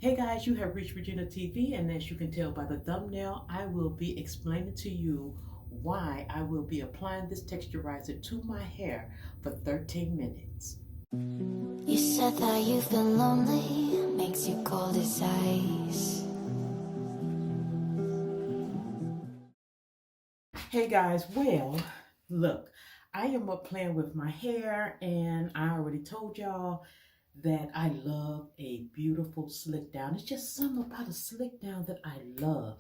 Hey guys, you have reached Regina TV, and as you can tell by the thumbnail, I will be explaining to you why I will be applying this texturizer to my hair for 13 minutes. You said that you've been lonely, makes you cold as ice. Hey guys, well, look, I am up playing with my hair, and I already told y'all that I love a beautiful slick down. It's just something about a slick down that I love.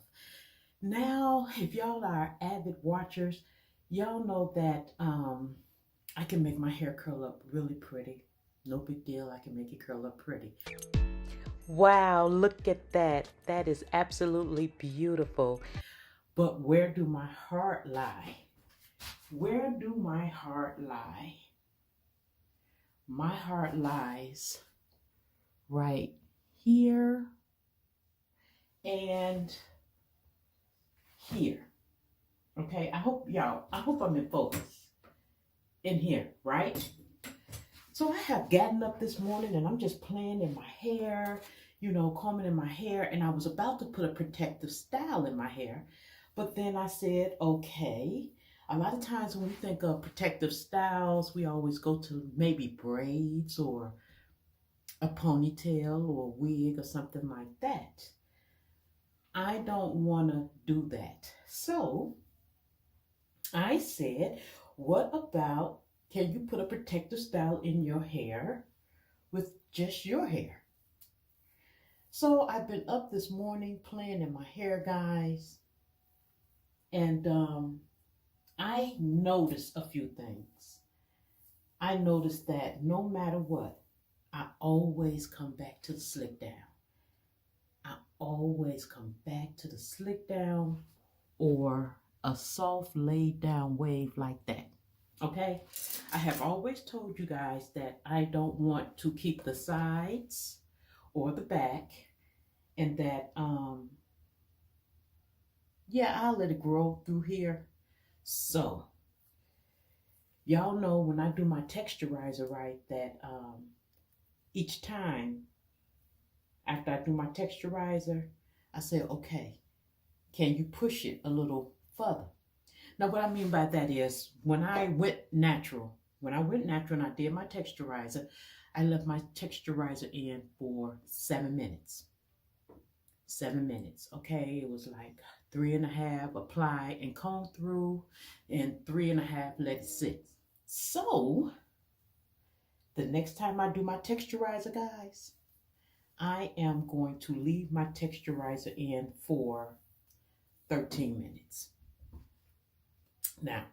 Now, if y'all are avid watchers, y'all know that I can make my hair curl up really pretty. No big deal, I can make it curl up pretty. Wow, look at that. That is absolutely beautiful. But where do my heart lie? Where do my heart lie? My heart lies right here and here. Okay, I hope I'm in focus in here, right? So I have gotten up this morning and I'm just playing in my hair, combing in my hair, and I was about to put a protective style in my hair. But then I said, okay, a lot of times when we think of protective styles, we always go to maybe braids or a ponytail or a wig or something like that. I don't want to do that. So I said, what about, can you put a protective style in your hair with just your hair? So I've been up this morning playing in my hair, guys, and I noticed a few things. I noticed that no matter what, I always come back to the slick down. I always come back to the slick down or a soft laid down wave like that. Okay, I have always told you guys that I don't want to keep the sides or the back, and that I'll let it grow through here. So y'all know when I do my texturizer, right, that each time after I do my texturizer, I say, okay, can you push it a little further? Now, what I mean by that is when I went natural and I did my texturizer, I left my texturizer in for 7 minutes. 7 minutes, okay? It was like 3.5, apply and comb through, and 3.5, let it sit. So, the next time I do my texturizer, guys, I am going to leave my texturizer in for 13 minutes. Now,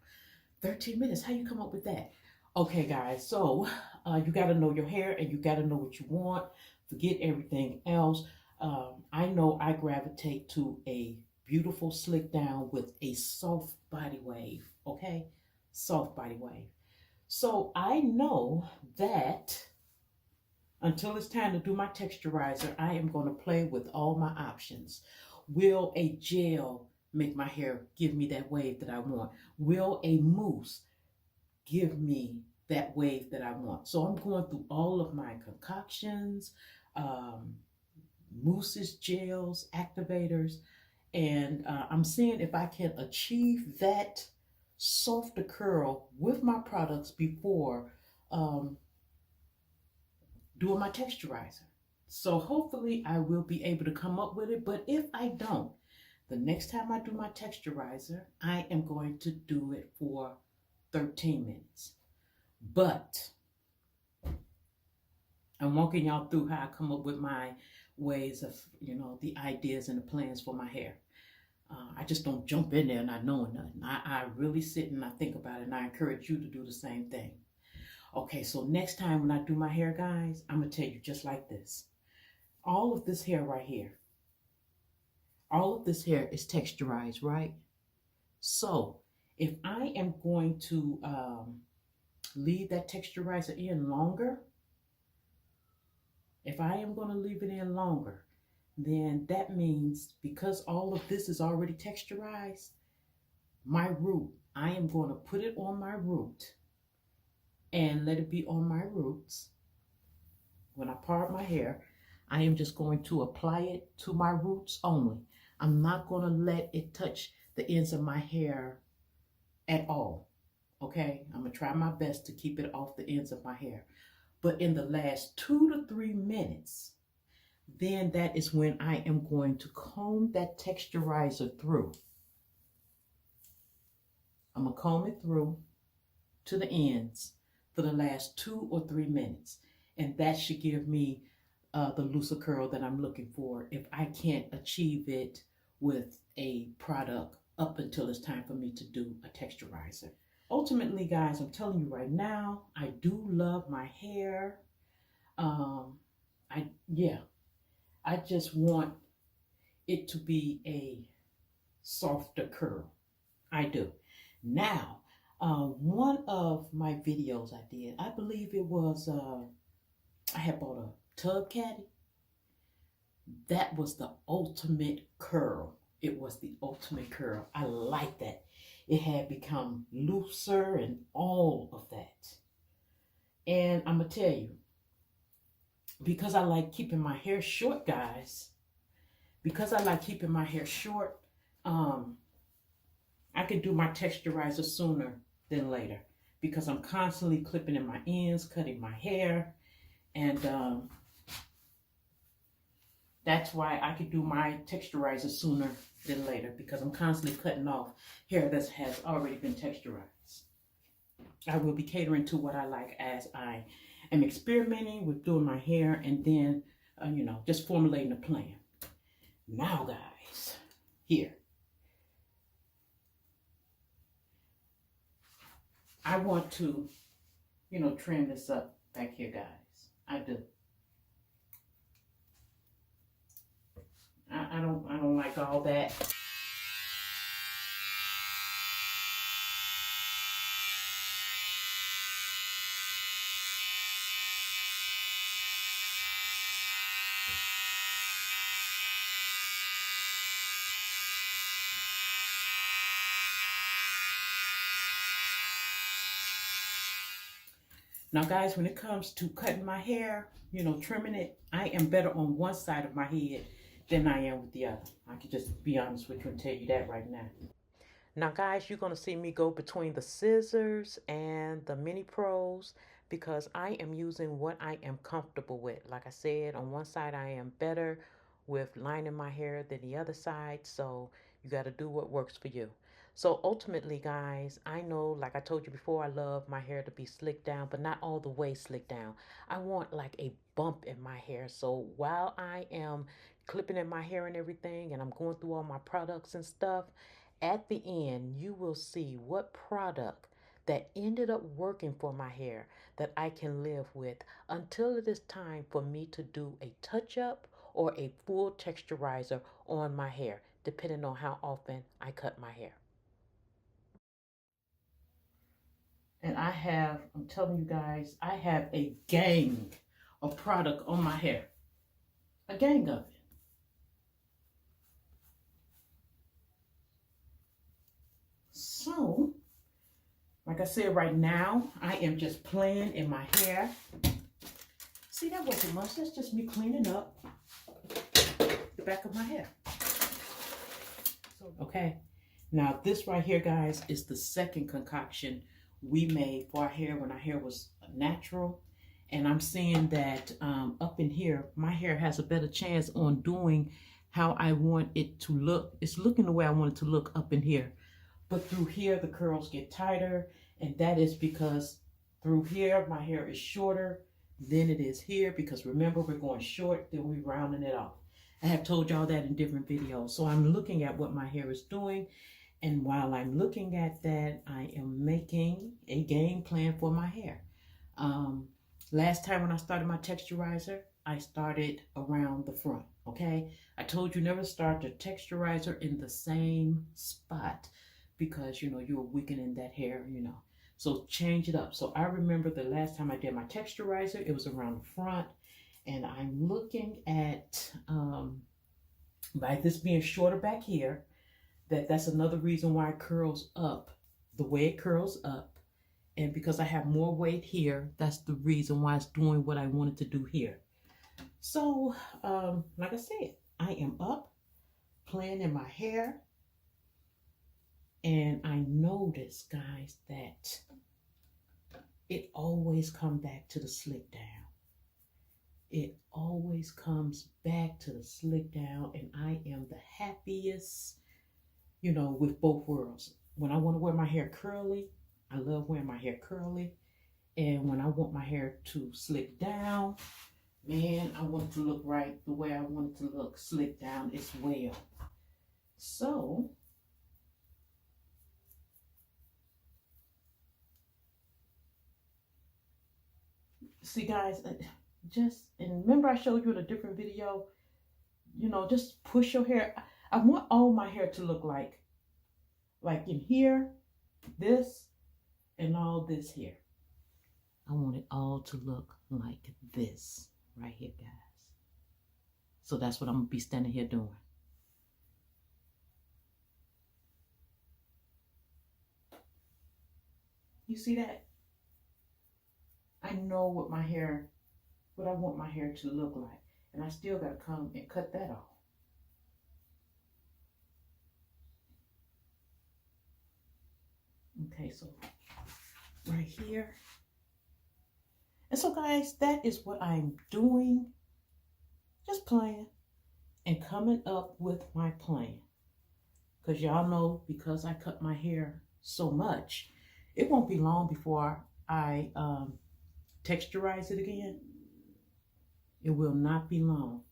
13 minutes, how you come up with that? Okay, guys, so you got to know your hair and you got to know what you want. Forget everything else. I know I gravitate to a beautiful slick down with a soft body wave, okay? Soft body wave. So I know that until it's time to do my texturizer, I am going to play with all my options. Will a gel make my hair give me that wave that I want? Will a mousse give me that wave that I want? So I'm going through all of my concoctions, mousses, gels, activators, and I'm seeing if I can achieve that softer curl with my products before doing my texturizer. So hopefully I will be able to come up with it, but if I don't, the next time I do my texturizer, I am going to do it for 13 minutes. But I'm walking y'all through how I come up with my ways of, the ideas and the plans for my hair. I just don't jump in there not knowing nothing. I really sit and I think about it, and I encourage you to do the same thing. Okay, so next time when I do my hair, guys, I'm going to tell you just like this. All of this hair right here, all of this hair is texturized, right? So if I am going to leave that texturizer in longer, if I am going to leave it in longer, then that means because all of this is already texturized, my root, I am going to put it on my root and let it be on my roots. When I part my hair, I am just going to apply it to my roots only. I'm not going to let it touch the ends of my hair at all. Okay, I'm going to try my best to keep it off the ends of my hair. But in the last 2 to 3 minutes, then that is when I am going to comb that texturizer through. I'm going to comb it through to the ends for the last 2 or 3 minutes. And that should give me the looser curl that I'm looking for if I can't achieve it with a product up until it's time for me to do a texturizer. Ultimately, guys, I'm telling you right now, I do love my hair. I just want it to be a softer curl. I do. Now, one of my videos I did, I believe it was, I had bought a tub caddy. That was the ultimate curl. It was the ultimate curl. I like that. It had become looser and all of that. And I'm going to tell you, because I like keeping my hair short, guys, because I like keeping my hair short, I can do my texturizer sooner than later because I'm constantly clipping in my ends, cutting my hair, and that's why I could do my texturizer sooner than later because I'm constantly cutting off hair that has already been texturized. I will be catering to what I like as I am experimenting with doing my hair and then, just formulating a plan. Now, guys, here. I want to, trim this up back here, guys. I do. I don't like all that. Now, guys, when it comes to cutting my hair, trimming it, I am better on one side of my head than I am with the other. I can just be honest with you and tell you that right now. Now, guys, you're going to see me go between the scissors and the mini pros because I am using what I am comfortable with. Like I said, on one side, I am better with lining my hair than the other side. So you got to do what works for you. So ultimately, guys, I know, like I told you before, I love my hair to be slicked down, but not all the way slicked down. I want like a bump in my hair. So while I am clipping in my hair and everything, and I'm going through all my products and stuff, at the end, you will see what product that ended up working for my hair that I can live with until it is time for me to do a touch-up or a full texturizer on my hair, depending on how often I cut my hair. And I'm telling you guys, I have a gang of product on my hair. A gang of it. So, like I said, right now, I am just playing in my hair. See, that wasn't much. That's just me cleaning up the back of my hair. Okay. Now, this right here, guys, is the second concoction we made for our hair when our hair was natural. And I'm seeing that up in here, my hair has a better chance on doing how I want it to look. It's looking the way I want it to look up in here. But through here, the curls get tighter. And that is because through here, my hair is shorter than it is here. Because remember, we're going short, then we're rounding it off. I have told y'all that in different videos. So I'm looking at what my hair is doing. And while I'm looking at that, I am making a game plan for my hair. Last time when I started my texturizer, I started around the front, okay? I told you never start the texturizer in the same spot because, you're weakening that hair, So change it up. So I remember the last time I did my texturizer, it was around the front. And I'm looking at, by this being shorter back here, that's another reason why it curls up the way it curls up. And because I have more weight here, that's the reason why it's doing what I wanted to do here. So, like I said, I am up playing in my hair, and I noticed, guys, that it always come back to the slick down. It always comes back to the slick down, and I am the happiest, with both worlds. When I want to wear my hair curly, I love wearing my hair curly. And when I want my hair to slick down, man, I want it to look right the way I want it to look, slick down as well. So, see guys, and remember I showed you in a different video, just push your hair. I want all my hair to look like in here, this, and all this here. I want it all to look like this right here, guys. So that's what I'm gonna be standing here doing. You see that? I know what I want my hair to look like. And I still gotta come and cut that off. Okay, so right here. And so guys, that is what I'm doing. Just playing and coming up with my plan. Because y'all know, because I cut my hair so much, it won't be long before I texturize it again. It will not be long.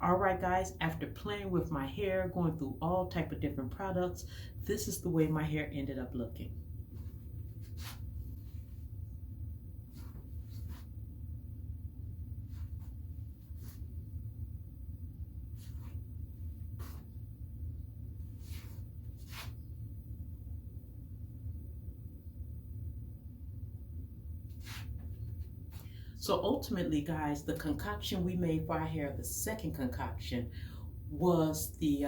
All right, guys, after playing with my hair, going through all type of different products, this is the way my hair ended up looking. So ultimately, guys, the concoction we made for our hair, the second concoction, was the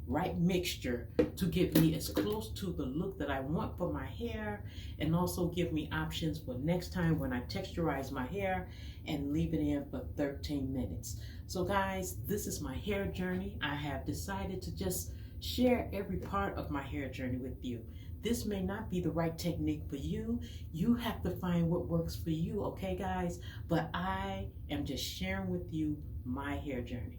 right mixture to get me as close to the look that I want for my hair, and also give me options for next time when I texturize my hair and leave it in for 13 minutes. So guys, this is my hair journey. I have decided to just share every part of my hair journey with you. This may not be the right technique for you. You have to find what works for you, okay guys? But I am just sharing with you my hair journey.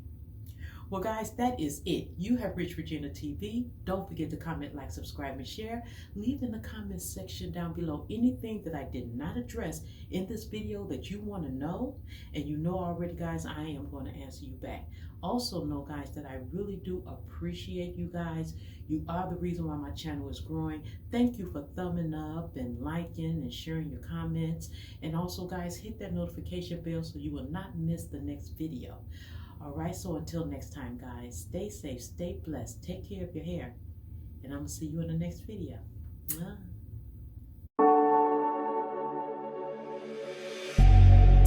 Well guys, that is it. You have reached Regina TV. Don't forget to comment, like, subscribe, and share. Leave in the comments section down below anything that I did not address in this video that you want to know. And you know already, guys, I am going to answer you back. Also know, guys, that I really do appreciate you guys. You are the reason why my channel is growing. Thank you for thumbing up and liking and sharing your comments. And also, guys, hit that notification bell so you will not miss the next video. All right, so until next time, guys, stay safe, stay blessed, take care of your hair, and I'm going to see you in the next video.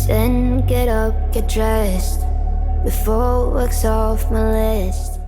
Then get up, get dressed, before work's off my list.